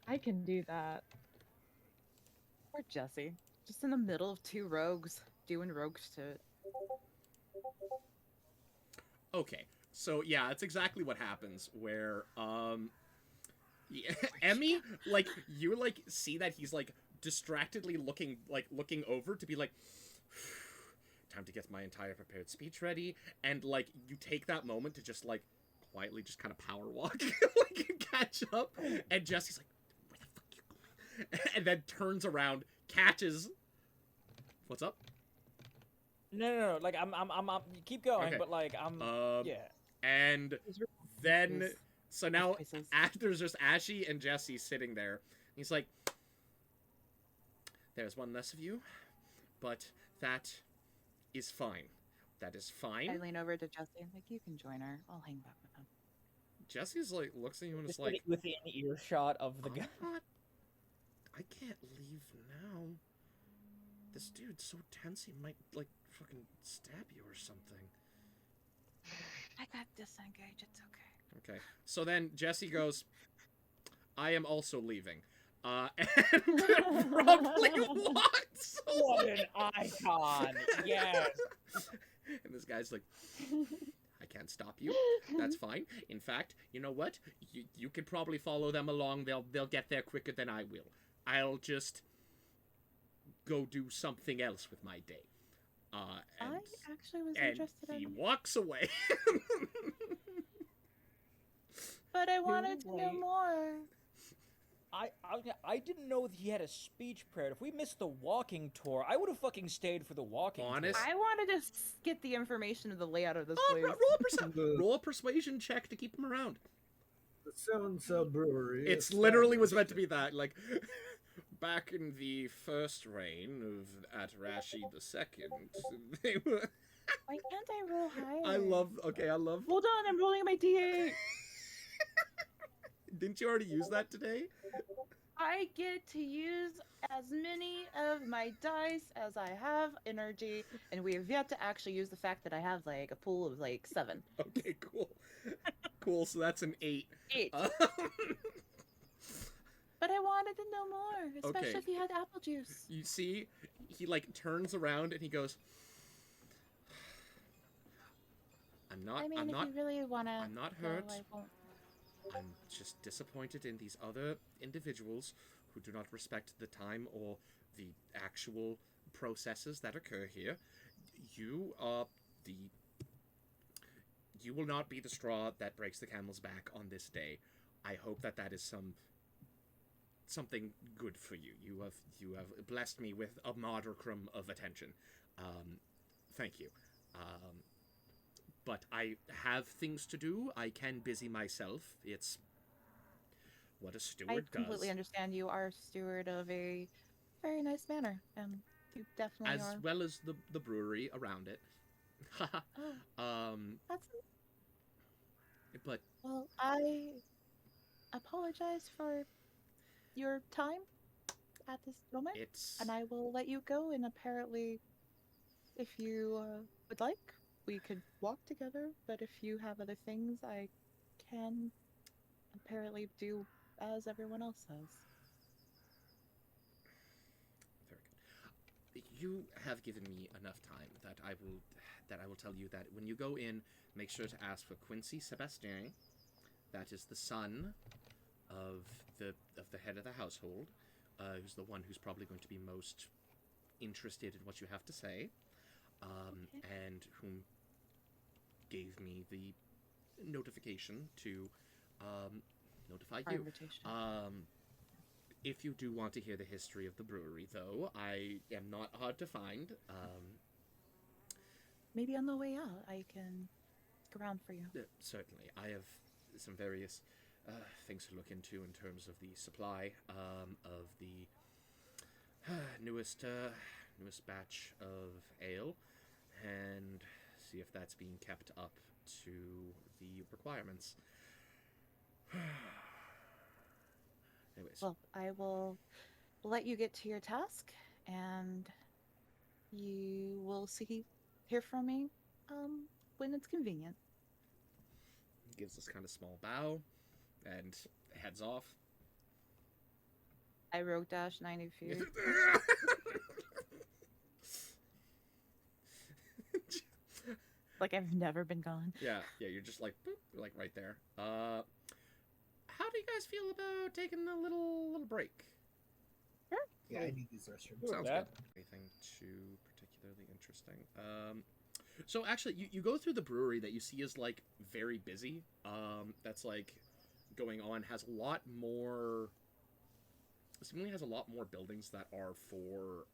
I can do that. Poor Jesse. Just in the middle of two rogues doing rogue shit. Okay, so yeah, that's exactly what happens. Where yeah, Where'd you Emmy, like you like see that he's like distractedly looking over to be like, time to get my entire prepared speech ready, and like you take that moment to just like quietly just kind of power walk, like catch up, and Jesse's like, where the fuck you going? And then turns around, catches. What's up? No. Like I'm keep going, Okay. but like I'm Um, yeah. and These were then choices. so Bad now choices. there's just Ashy and Jesse sitting there. He's like, there's one less of you, but that is fine. That is I fine. lean over to Jesse. I'm like, you can join her. I'll hang back with him. Jesse's like looks at you and is Just like, within earshot of the guy. I'm not. I can't leave now. This dude's so tense he might like fucking stab you or something. I got disengage. It's okay. Okay. So then Jesse goes, I am also leaving. And probably walks What away. an icon! Yes. And this guy's like, I can't stop you. That's fine. In fact, you know what? You could probably follow them along. They'll get there quicker than I will. I'll just go do something else with my day. I actually was And interested he in, walks away. but I wanted to know Wait. more. I didn't know that he had a speech prepared. If we missed the walking tour, I would have fucking stayed for the walking Honest? tour. I wanted to get the information of the layout of this place. Roll a persuasion check to keep him around. The Soundsub Brewery. It's literally was meant to be that. Like, back in the first reign of Atarashi II, they were. Why can't I roll higher? I love. Okay, I love. Hold on, I'm rolling my D8. Didn't you already use that today? I get to use as many of my dice as I have energy, and we have yet to actually use the fact that I have like a pool of like 7. Okay, cool. Cool, so that's an 8. 8. But I wanted to know more, especially Okay. if you had apple juice. You see, he like turns around and he goes, I'm not. I mean, I'm if not. you really want to, I'm not hurt. I won't. I'm just disappointed in these other individuals who do not respect the time or the actual processes that occur here. You are the. You will not be the straw that breaks the camel's back on this day. I hope that that is something good for you. You have blessed me with a modicum of attention. Thank you. But I have things to do. I can busy myself. It's what a I steward completely does. understand you are a steward of a very nice manor, and you definitely As are. well as the brewery around it. Oh, um, that's but well. I apologize for your time at this moment, it's and I will let you go. And apparently, if you would like, we could walk together. But if you have other things, I can apparently do as everyone else has. very good. You have given me enough time that I will tell you that when you go in, make sure to ask for Quincy Sebastien. That is the son of the head of the household, who's the one who's probably going to be most interested in what you have to say, Okay. and whom gave me the notification to notify Our you. invitation. If you do want to hear the history of the brewery, though, I am not hard to find. Maybe on the way out, I can look around for you. Certainly, I have some various things to look into in terms of the supply of the newest batch of ale, and see if that's being kept up to the requirements. Anyways, Well, I will let you get to your task, and you will hear from me when it's convenient. gives this kind of small bow and heads off. I rogue dash 90 feet. Like I've never been gone. Yeah, you're just like, boop, you're like right there. How do you guys feel about taking a little break? Yeah, I need these restrooms. Sure. Sounds that. good. Anything too particularly interesting? So actually, you go through the brewery that you see is like very busy. That's like going on, has a lot more. Seemingly has a lot more buildings that are for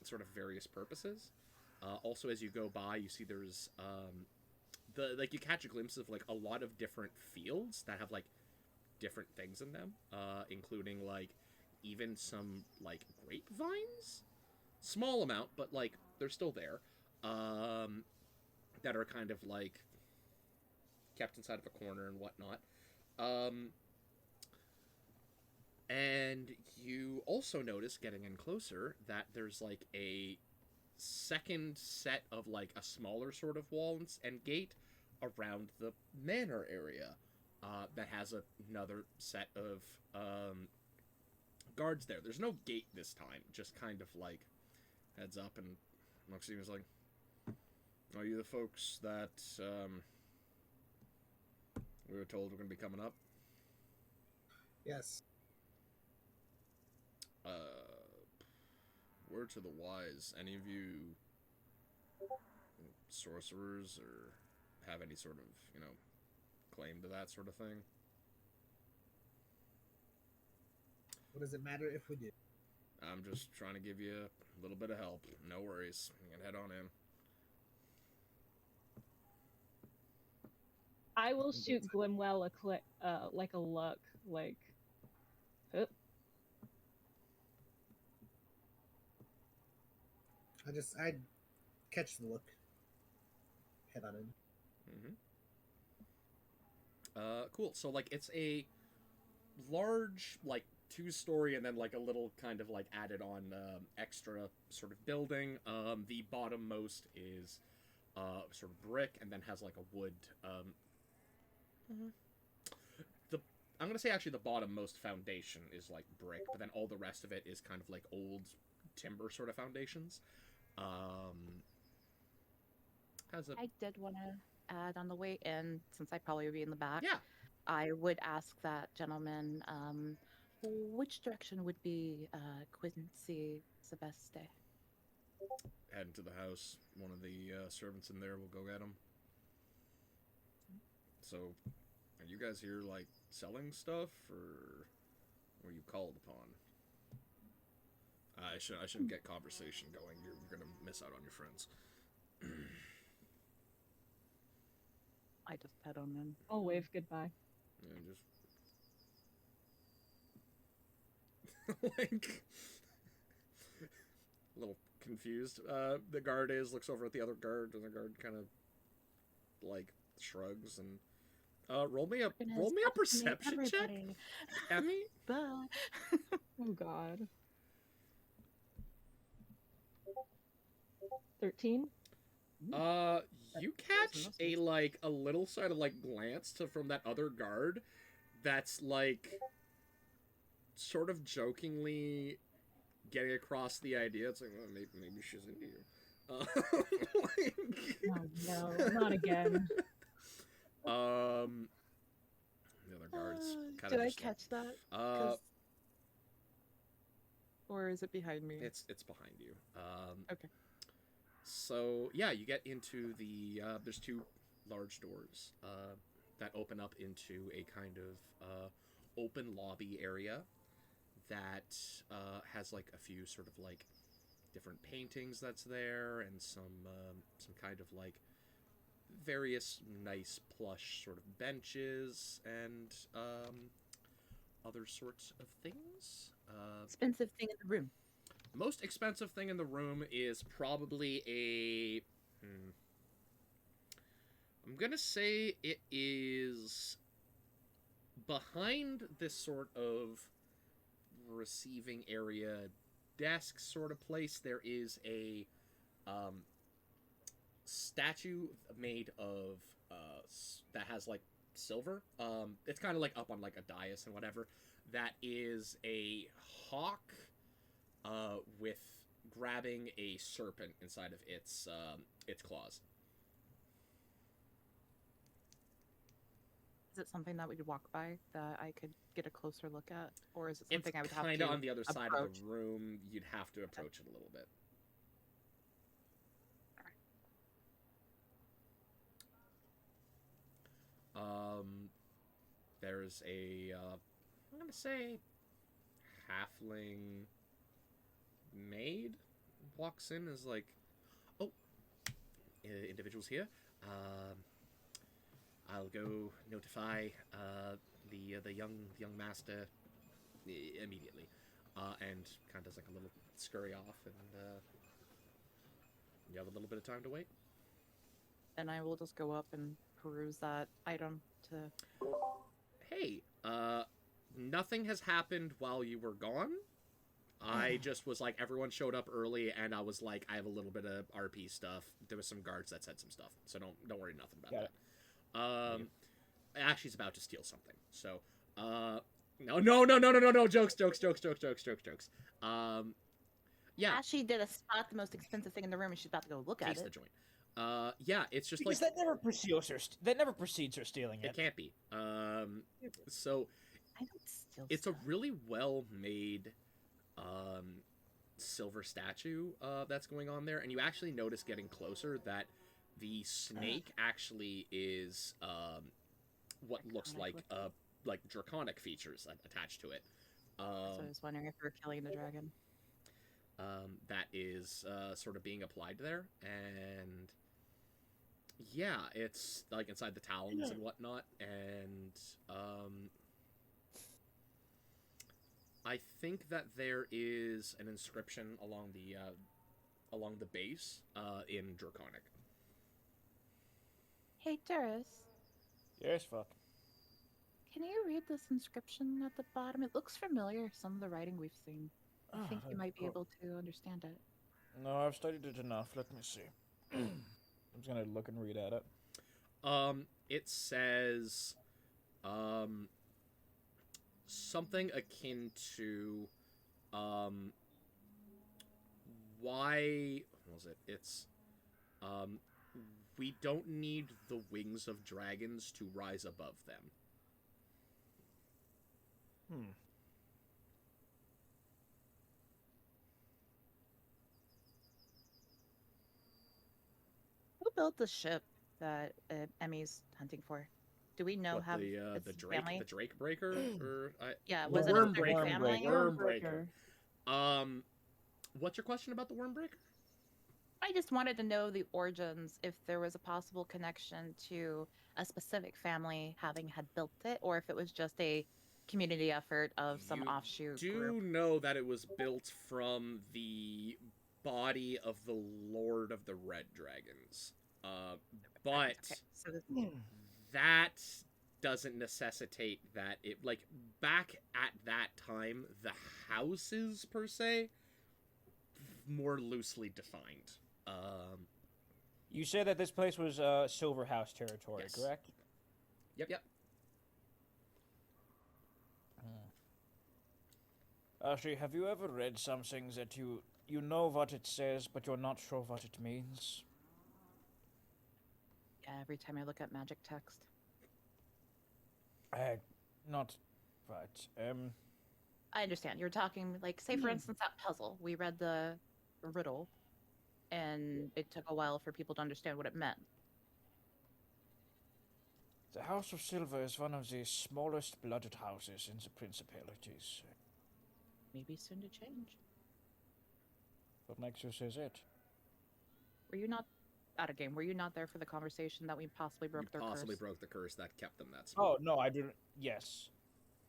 sort of various purposes. Also, as you go by, you see there's you catch a glimpse of like a lot of different fields that have like different things in them, including like even some like grapevines, small amount, but like they're still there, that are kind of like kept inside of a corner and whatnot. And you also notice, getting in closer, that there's like a second set of like a smaller sort of wall and gate around the manor area, that has another set of guards there. There's no gate this time, just kind of like heads up, and Maxine's like, "Are you the folks that we were told were going to be coming up?" Yes. Word to the wise, any of you sorcerers or have any sort of, claim to that sort of thing? What does it matter if we do? I'm just trying to give you a little bit of help. No worries. You can head on in. I will shoot Glimwell like a look, like. Oh. I'd catch the look. Head on in. Cool. So, like, it's a large, like, 2-story and then, like, a little kind of, like, added on extra sort of building. The bottommost is sort of brick and then has, like, a wood. I'm going to say, actually, the bottommost foundation is, like, brick, but then all the rest of it is kind of, like, old timber sort of foundations. I did want to add on the way in, since I probably would be in the back. Yeah. I would ask that gentleman, which direction would be Quincy Sebeste? Head into the house. One of the servants in there will go get him. So, are you guys here, like, selling stuff, or were you called upon? I shouldn't get conversation going. You're gonna miss out on your friends. I just head on in. I'll wave goodbye. And just like a little confused. The guard looks over at the other guard, and the guard kind of like shrugs and roll me a perception check, Emmy. Bye. Oh God. 13. You catch a little sort of like glance from that other guard that's like sort of jokingly getting across the idea. It's like, well, maybe she's into you. Oh no, not again. The other guards kind Did of I just catch that? Or is it behind me? It's behind you. Okay. So yeah, you get into the there's 2 large doors that open up into a kind of open lobby area that has like a few sort of like different paintings that's there, and some kind of like various nice plush sort of benches and other sorts of things. Expensive thing in the room. Most expensive thing in the room is probably a... I'm gonna say it is behind this sort of receiving area desk sort of place. There is a statue made of that has like silver. It's kind of like up on like a dais and whatever. that is a hawk with grabbing a serpent inside of its claws. Is it something that we could walk by that I could get a closer look at, or is it something It's I would have kind to of on the other side of approach? the room. You'd have to approach it a little bit. There's a I'm gonna say halfling maid walks in as like, oh, individuals here. I'll go notify the young master immediately, and kind of does like a little scurry off, and you have a little bit of time to wait. And I will just go up and peruse that item to. Hey, nothing has happened while you were gone. I just was like, everyone showed up early, and I was like, I have a little bit of RP stuff. There was some guards that said some stuff, so don't worry nothing about Got that. Actually, he's about to steal something. So, no, jokes. Yeah, Ashley did a spot the most expensive thing in the room, and she's about to go look at taste the it. joint. Yeah, it's just Because like that never precedes her stealing it it. can't be. So I don't steal it's a stuff. really well made silver statue that's going on there, and you actually notice getting closer that the snake actually is what looks Draconic like draconic features attached to it. So I was wondering if we were killing the dragon. That is sort of being applied there, and yeah, it's like inside the talons and whatnot, and I think that there is an inscription along the base in Draconic. Hey, Darius, Yes, fuck. can you read this inscription at the bottom? It looks familiar, some of the writing we've seen. I Ah, think you that- might be able to understand it. No, I've studied it enough. Let me see. I'm just gonna look and read at it. It says something akin to why what was it? It's we don't need the wings of dragons to rise above them. Who built the ship that Emmy's hunting for? Do we know What, how the its Drake family? the Drake Breaker or Yeah, the was it a Worm certain Breaker. family? Worm Breaker. What's your question about the Worm Breaker? I just wanted to know the origins, if there was a possible connection to a specific family having had built it, or if it was just a community effort of some You offshoot Do group. know that it was built from the body of the Lord of the Red Dragons, but Okay, so this, that doesn't necessitate that it like back at that time the houses per se more loosely defined. You said that this place was Silver House territory, Yes. correct? Yep. Ashley, have you ever read something that you know what it says, but you're not sure what it means? yeah, every time I look at magic text. Not right. I understand. You're talking, like, say, for instance, that puzzle. We read the riddle, and it took a while for people to understand what it meant. The House of Silver is one of the smallest blooded houses in the Principalities. Maybe soon to change. What makes you say that? Were you not out of game? Were you not there for the conversation that we possibly broke You their possibly curse? broke the curse that kept them that small. Oh, no, I didn't. Yes.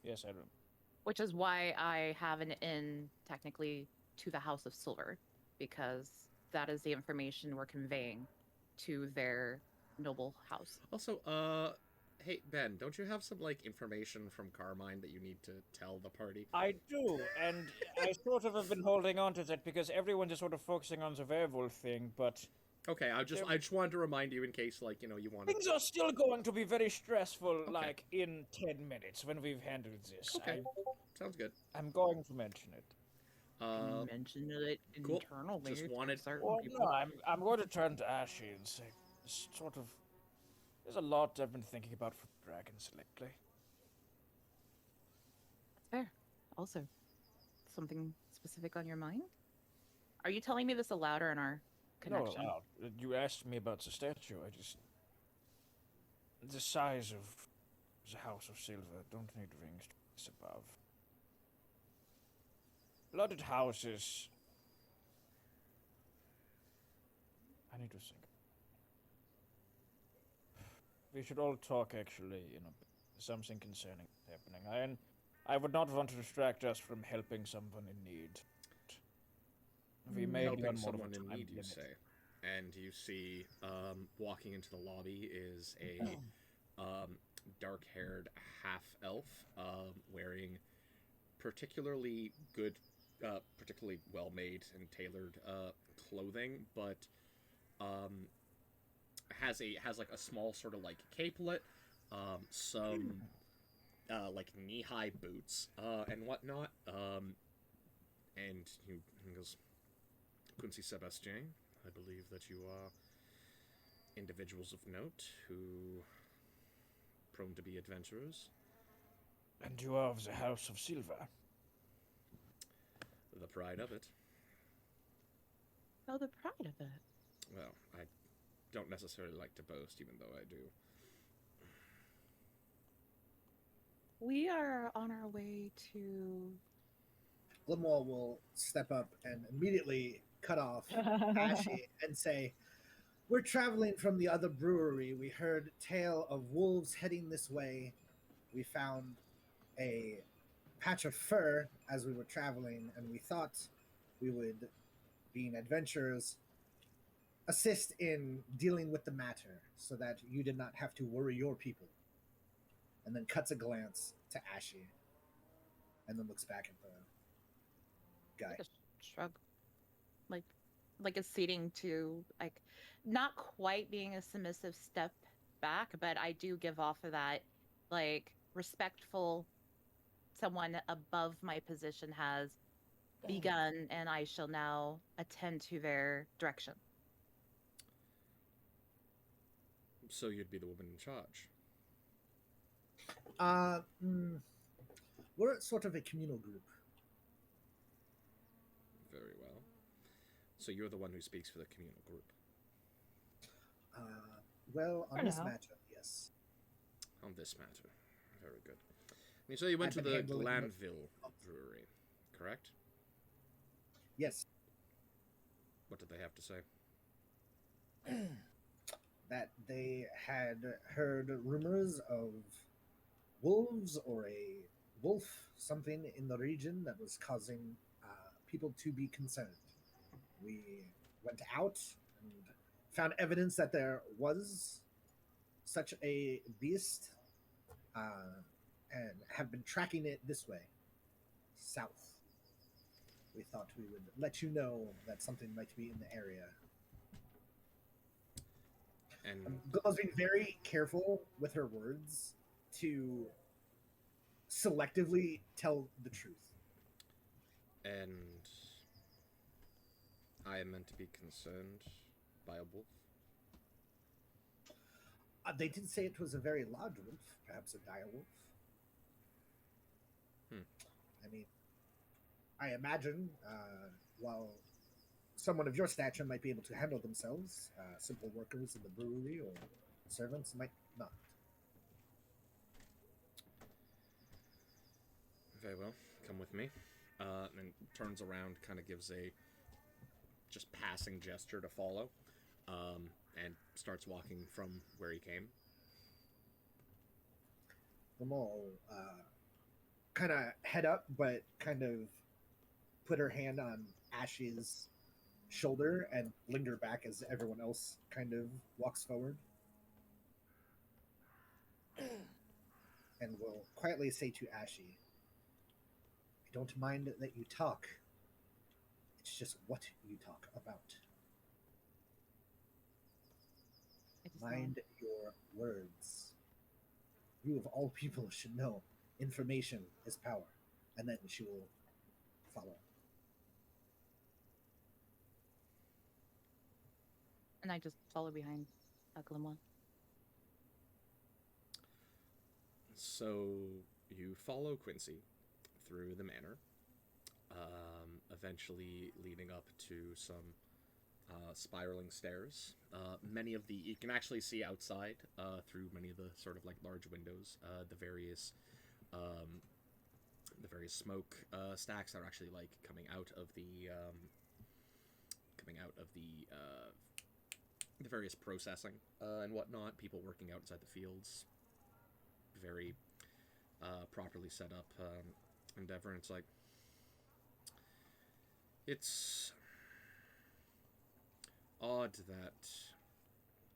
Yes, I do. Which is why I have an in, technically, to the House of Silver, because that is the information we're conveying to their noble house. Also, hey Ben, don't you have some like information from Carmine that you need to tell the party? I do, and I sort of have been holding on to that because everyone's just sort of focusing on the werewolf thing, but Okay, I just wanted to remind you in case like you wanted. Things are still going to be very stressful, Okay. like in 10 minutes when we've handled this. Okay. Sounds good. I'm going to mention it. Uh, Mention it cool. internally. Just to wanted- certain Well, people. no, I'm going to turn to Ashy and say, sort of. There's a lot I've been thinking about for dragons lately. Fair. Also, something specific on your mind? Are you telling me this aloud or in our connection? No, you asked me about the statue. The size of the House of Silver don't need rings to this above. Blooded houses. I need to think. We should all talk, actually, something concerning happening. I would not want to distract us from helping someone in need. We may helping learn more someone over in time need, you limit. say. And you see, walking into the lobby is a dark-haired half-elf wearing particularly good, particularly well-made and tailored clothing, but has like a small sort of like capelet, some like knee-high boots and whatnot, and he goes, Quincy Sebastien, I believe that you are individuals of note who prone to be adventurers. And you are of the House of Silver. The pride of it. Oh, the pride of it. Well, I don't necessarily like to boast, even though I do. We are on our way to. Glimwall will step up and immediately cut off Ashy and say, "We're traveling from the other brewery. We heard tale of wolves heading this way. We found a patch of fur as we were traveling, and we thought we would, being adventurers, assist in dealing with the matter so that you did not have to worry your people." And then cuts a glance to Ashy and then looks back at the guy. Like a shrug, like a ceding to, like, not quite being a submissive step back, but I do give off of that, like, respectful. Someone above my position has begun, and I shall now attend to their direction. So you'd be the woman in charge. We're sort of a communal group. Very well. So you're the one who speaks for the communal group. Well, on For this now. matter, yes. On this matter. Very good. And so you went I've to been the handling Glanville Brewery, correct? Yes, What did they have to say? that they had heard rumors of wolves or a wolf, something in the region that was causing people to be concerned. We went out and found evidence that there was such a beast, and have been tracking it this way, south. We thought we would let you know that something might be in the area. And Glimmel's being very careful with her words to selectively tell the truth. and I am meant to be concerned by a wolf. They did say it was a very large wolf, perhaps a dire wolf. I mean, I imagine while someone of your stature might be able to handle themselves, simple workers in the brewery or servants might not. Very well. Come with me. And turns around, kind of gives a just passing gesture to follow, and starts walking from where he came. Limal kind of head up, but kind of put her hand on Ash's shoulder and linger back as everyone else kind of walks forward. And will quietly say to Ashy, "I don't mind that you talk. It's just what you talk about." Mind your words. You of all people should know information is power. And then she will follow. And I just follow behind Glimwa. So you follow Quincy through the manor, eventually leading up to some spiraling stairs. Many of you can actually see outside through many of the sort of like large windows, the various smoke stacks that are actually like coming out of the various processing and whatnot. People working out inside the fields. Very properly set up endeavor. And it's odd that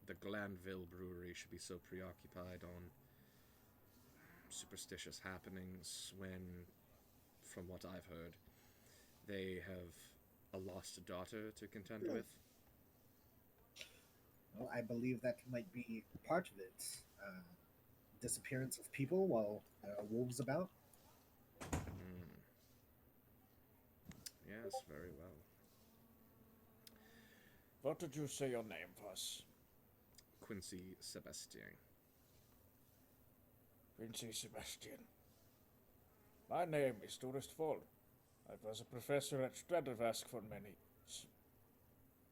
the Glanville Brewery should be so preoccupied on superstitious happenings when, from what I've heard, they have a lost daughter to contend with. Well, I believe that might be part of it. Disappearance of people while there are wolves about. Yes, very well. What did you say your name was? Quincy Sebastien. Quincy Sebastian. My name is Tourist Fall. I was a professor at Stradivask for many years.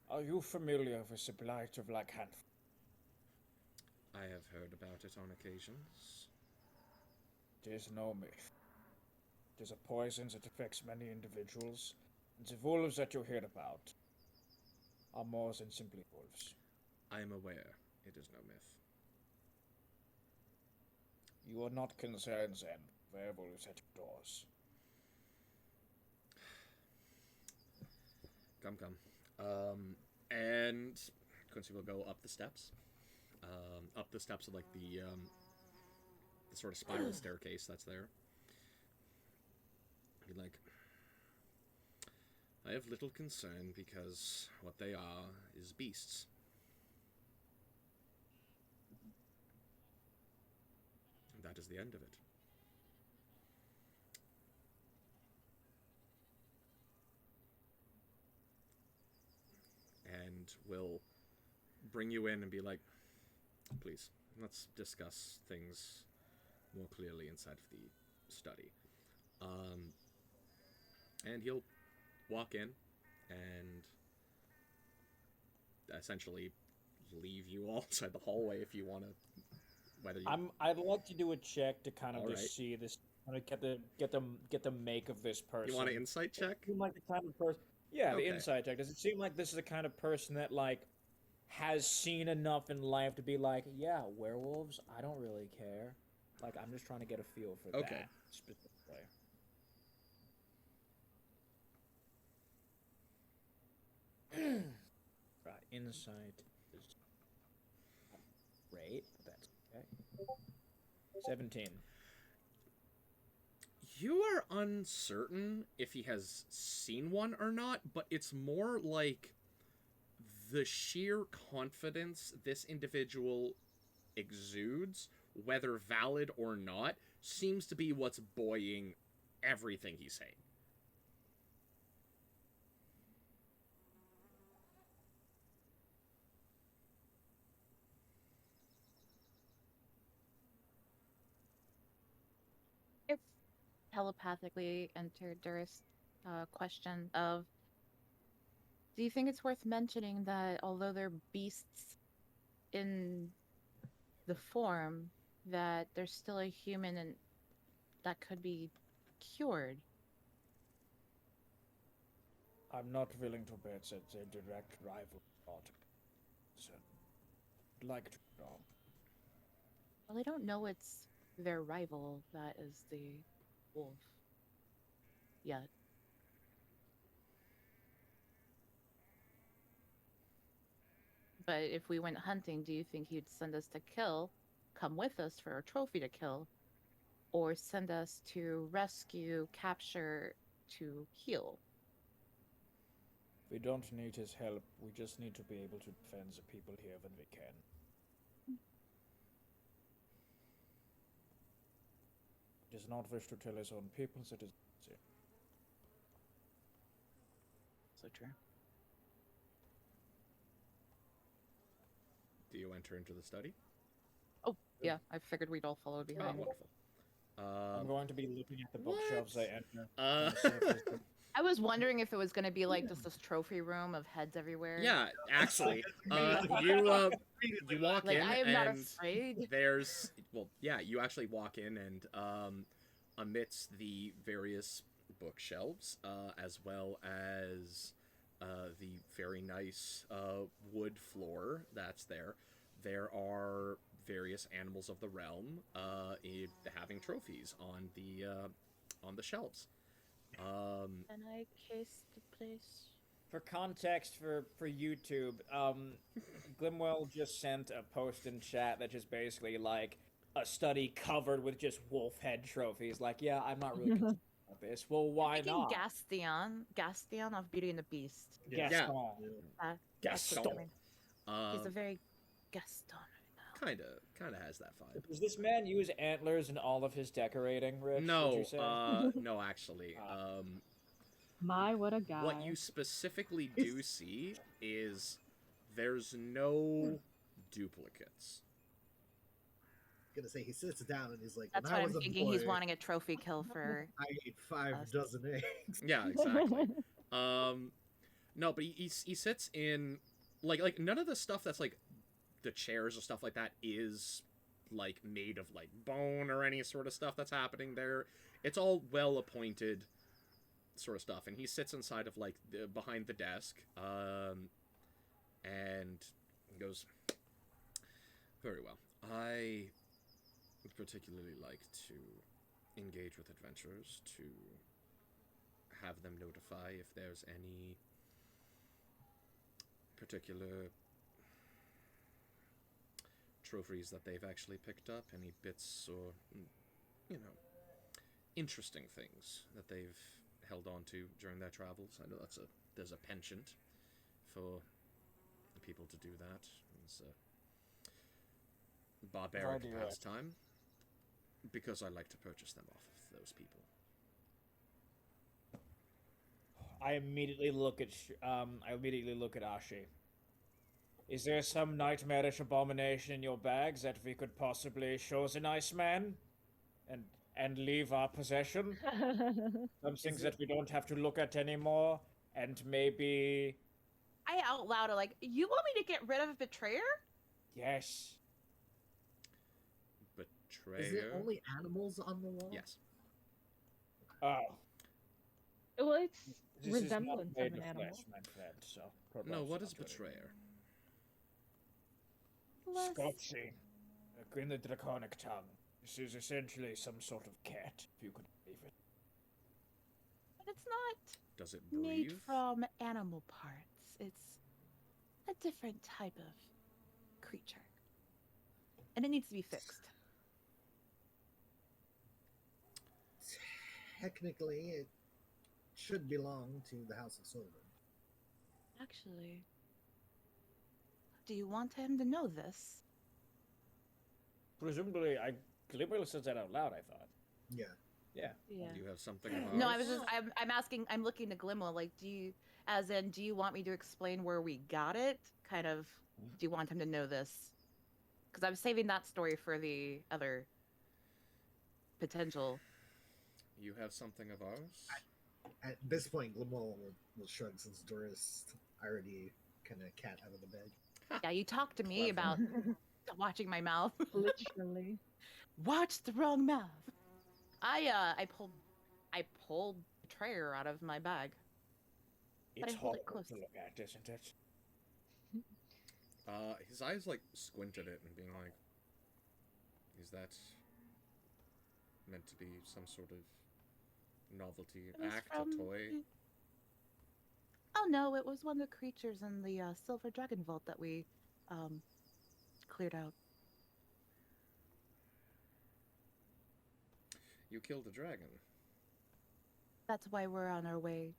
Are you familiar with the Blight of Lycanthropy? I have heard about it on occasions. It is no myth. It is a poison that affects many individuals, and the wolves that you hear about are more than simply wolves. I am aware it is no myth. You are not concerned then, werewolves at your doors. Come. And Quincy will go up the steps. Up the steps of like the sort of spiral staircase that's there. He'd like, I have little concern because what they are is beasts. And that is the end of it. And will bring you in and be like, please, let's discuss things more clearly inside of the study. And he'll walk in and essentially leave you all inside the hallway if you want to. Whether you... I'd like to do a check to kind of All just right. see this, kind of get the make of this person. You want an insight check? Seem like the kind of person. Yeah, Okay. the insight check. Does it seem like this is the kind of person that like has seen enough in life to be like, yeah, werewolves? I don't really care. Like, I'm just trying to get a feel for Okay. that specifically. Right, insight is great. That's okay. 17. You are uncertain if he has seen one or not, but it's more like the sheer confidence this individual exudes, whether valid or not, seems to be what's buoying everything he's saying. If telepathically entered Durst question of, do you think it's worth mentioning that although they're beasts in the form, that there's still a human and that could be cured? I'm not willing to bet that they're direct rival not. So, I'd like to know. Well, they don't know it's their rival that is the wolf yet. But if we went hunting, do you think he'd send us to kill, come with us for a trophy to kill, or send us to rescue, capture, to heal? We don't need his help. We just need to be able to defend the people here when we can. does not wish to tell his own people that is. So true. Do you enter into the study? Oh, yeah. I figured we'd all follow Oh, behind. wonderful. I'm going to be looking at the bookshelves I enter. Uh, to see if there's the- I was wondering if it was going to be like just this trophy room of heads everywhere. yeah, actually, you walk Like, in I am not and afraid. there's you actually walk in and amidst the various bookshelves, as well as the very nice wood floor that's there, there are various animals of the realm having trophies on the shelves. Can I kiss the place? For context for YouTube, Glimwell just sent a post in chat that just basically like a study covered with just wolf head trophies. Like, yeah, I'm not really concerned about this. Well, why Thinking not? Gaston of Beauty and the Beast. Yeah. Gaston. That's what I Gaston. mean. He's a very Gaston right now. Kind of has that vibe. Does this man use antlers in all of his decorating, Rich? Would No, you say? no, actually. My, what a guy. What you specifically do see is there's no duplicates. Gonna say he sits down and he's like, That's when what I I'm was a thinking. He's boy, wanting a trophy kill for. I ate 5 us. dozen eggs. Yeah, exactly. No, but he sits in like none of the stuff that's like the chairs or stuff like that is like made of like bone or any sort of stuff that's happening there. It's all well appointed sort of stuff, and he sits inside of like behind the desk, and goes, very well. I would particularly like to engage with adventurers to have them notify if there's any particular trophies that they've actually picked up, any bits or, interesting things that they've held on to during their travels. I know there's a penchant for people to do that. It's a barbaric How do you- pastime, because I like to purchase them off of those people. I immediately look at Ashi. Is there some nightmarish abomination in your bags that we could possibly show as an Iceman, and leave our possession? Some things that we don't have to look at anymore, and maybe I out loud are like, you want me to get rid of a betrayer? yes. Betrayer. Is it only animals on the wall? Yes. Oh, Well, it's this is not resemblance made of an of animal. flesh, my friend. So No, what is perhaps not betrayer? Less- Scotchy, in the draconic tongue. This is essentially some sort of cat, if you could believe it. But it's not Does it made breathe? from animal parts. It's a different type of creature. And it needs to be fixed. Technically, it should belong to the House of Silver. Actually, do you want him to know this? Presumably, Gabriel says that out loud, I thought. Yeah. Yeah. Do you have something of No, I ours? was just I'm asking I'm looking to Glimmo, like, do you want me to explain where we got it? Kind of, do you want him to know this? Because I'm saving that story for the other potential. You have something of ours? At this point, Glimwell will shrug since Doris already kind of cat out of the bag. Yeah, you talked to me about watching my mouth. Literally. Watch the wrong mouth. I pulled Betrayer out of my bag. But It's I hold it horrible close. to look at, isn't it? His eyes like squint at it and being like, is that meant to be some sort of novelty It was act, from a toy? the- Oh no, it was one of the creatures in the Silver Dragon Vault that we cleared out. You killed a dragon. That's why we're on our way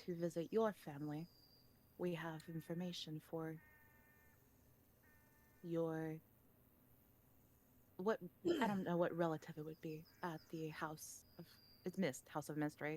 to visit your family. We have information for your what I don't know what relative it would be at the house of it's Mist, House of Mist, right?